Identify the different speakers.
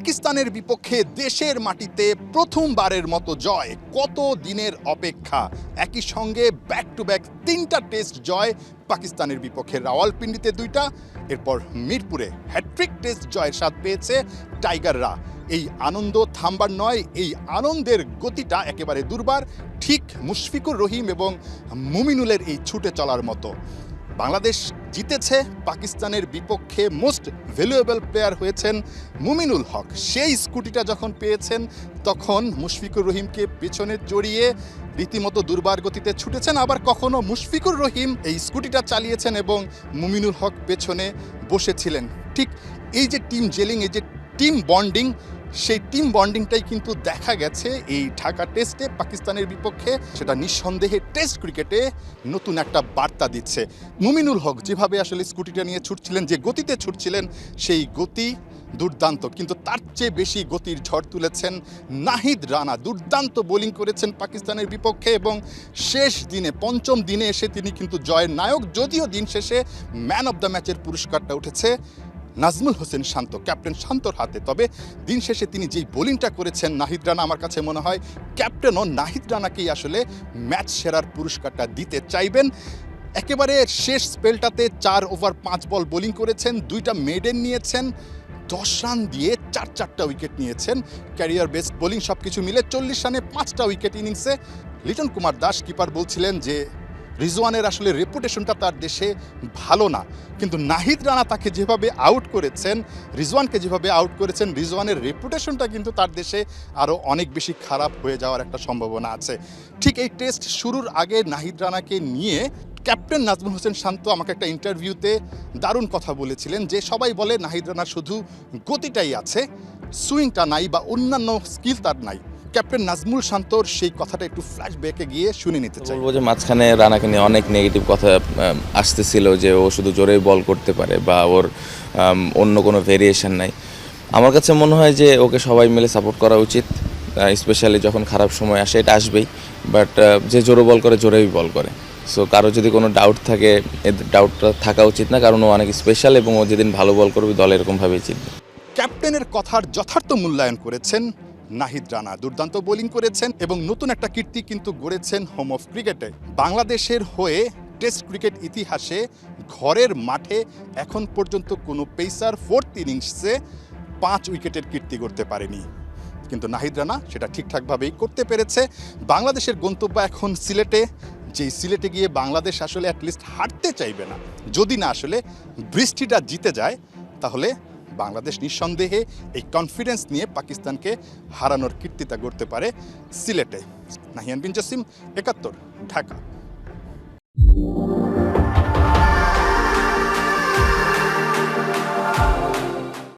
Speaker 1: পাকিস্তানের বিপক্ষে দেশের মাটিতে প্রথমবারের মতো জয়, কত দিনের অপেক্ষা। একই সঙ্গে ব্যাক টু ব্যাক 3টা টেস্ট জয় পাকিস্তানের বিপক্ষে, রাওয়ালপিন্ডিতে 2টা, এরপর মিরপুরে হ্যাট্রিক টেস্ট জয়ের স্বাদ পেয়েছে টাইগাররা। এই আনন্দ থামবার নয়, এই আনন্দের গতিটা একেবারে দুর্বার, ঠিক মুশফিকুর রহিম এবং মুমিনুলের এই ছুটে চলার মতো। বাংলাদেশ জিতেছে, পাকিস্তানের বিপক্ষে মোস্ট ভ্যালুয়েবল প্লেয়ার হয়েছেন মুমিনুল হক। সেই স্কুটিটা যখন পেয়েছেন তখন মুশফিকুর রহিমকে পেছনে জড়িয়ে রীতিমতো দুর্বার গতিতে ছুটেছেন, আবার কখনো মুশফিকুর রহিম এই স্কুটিটা চালিয়েছেন এবং মুমিনুল হক পেছনে বসেছিলেন। ঠিক এই যে টিম জেলিং, এই যে টিম বন্ডিং, সেই টিম বন্ডিংটাই কিন্তু দেখা গেছে এই ঢাকা টেস্টে পাকিস্তানের বিপক্ষে। সেটা নিঃসন্দেহে টেস্ট ক্রিকেটে নতুন একটা বার্তা দিচ্ছে। মুমিনুল হক যেভাবে আসলে স্কুটিটা নিয়ে ছুটছিলেন, যে গতিতে ছুটছিলেন, সেই গতি দুর্দান্ত, কিন্তু তার চেয়ে বেশি গতির ঝড় তুলেছেন নাহিদ রানা। দুর্দান্ত বোলিং করেছেন পাকিস্তানের বিপক্ষে এবং শেষ দিনে, পঞ্চম দিনে এসে তিনি কিন্তু জয়ের নায়ক। যদিও দিন শেষে ম্যান অব দ্য ম্যাচের পুরস্কারটা উঠেছে নাজমুল হোসেন শান্ত, ক্যাপ্টেন শান্তর হাতে। তবে দিন শেষে তিনি যেই বোলিংটা করেছেন নাহিদ রানা, আমার কাছে মনে হয় ক্যাপ্টেনও নাহিদ রানাকেই আসলে ম্যাচ সেরার পুরস্কারটা দিতে চাইবেন। একেবারে শেষ স্পেলটাতে 4 ওভার 5 বল বোলিং করেছেন, 2টা মেডেন নিয়েছেন, 10 রান দিয়ে 4টা উইকেট নিয়েছেন। ক্যারিয়ার বেস্ট বোলিং, সব কিছু মিলে 40 রানে 5টা উইকেট ইনিংসে। লিটন কুমার দাস কিপার বলছিলেন যে রিজওয়ানের আসলে রেপুটেশনটা তার দেশে ভালো না, কিন্তু নাহিদ রানা তাকে যেভাবে আউট করেছেন, রিজওয়ানকে যেভাবে আউট করেছেন, রিজওয়ানের রেপুটেশনটা কিন্তু তার দেশে আরও অনেক বেশি খারাপ হয়ে যাওয়ার একটা সম্ভাবনা আছে। ঠিক এই টেস্ট শুরুর আগে নাহিদ রানাকে নিয়ে ক্যাপ্টেন নাজমুল হোসেন শান্ত আমাকে একটা ইন্টারভিউতে দারুণ কথা বলেছিলেন যে সবাই বলে নাহিদ রানার শুধু গতিটাই আছে, সুইংটা নাই বা অন্যান্য স্কিল তার নাই। ক্যাপ্টেন নাজমুল শান্তর সেই কথাটা একটু ফ্ল্যাশব্যাকে গিয়ে শুনে নিতে চাই।
Speaker 2: বলবো যে মাঝখানে রানাকে নিয়ে অনেক নেগেটিভ কথা আসতেছিল যে ও শুধু জোরে বল করতে পারে বা ওর অন্য কোনো ভেরিয়েশন নাই। আমার কাছে মনে হয় যে ওকে সবাই মিলে সাপোর্ট করা উচিত, স্পেশালি যখন খারাপ সময় আসে, এটা আসবেই। বাট যে জোরে বল করে জোরেই বল করে। সো কারো যদি কোনো ডাউট থাকে, এই ডাউটটা থাকা উচিত না, কারণ ও অনেক স্পেশাল এবং ও যেদিন ভালো বল করবে দল এরকমভাবেই জিতবে।
Speaker 1: ক্যাপ্টেনের কথার যথার্থ মূল্যায়ন করেছেন নাহিদ রানা। দুর্দান্ত বোলিং করেছেন এবং নতুন একটা কীর্তি কিন্তু গড়েছেন হোম অফ ক্রিকেটে। বাংলাদেশের হয়ে টেস্ট ক্রিকেট ইতিহাসে ঘরের মাঠে এখন পর্যন্ত কোনো পেসার 4th ইনিংসে 5 উইকেটের কীর্তি করতে পারেনি, কিন্তু নাহিদ রানা সেটা ঠিকঠাকভাবেই করতে পেরেছে। বাংলাদেশের গন্তব্য এখন সিলেটে, যেই সিলেটে গিয়ে বাংলাদেশ আসলে অ্যাটলিস্ট হারতে চাইবে না। যদি না আসলে বৃষ্টিটা জিতে যায়, তাহলে বাংলাদেশ নিঃসন্দেহে এই কনফিডেন্স নিয়ে পাকিস্তানকে হারানোর কীর্তিটা গড়তে পারে সিলেটে। নাহিয়ান বিন জসিম, 71, ঢাকা।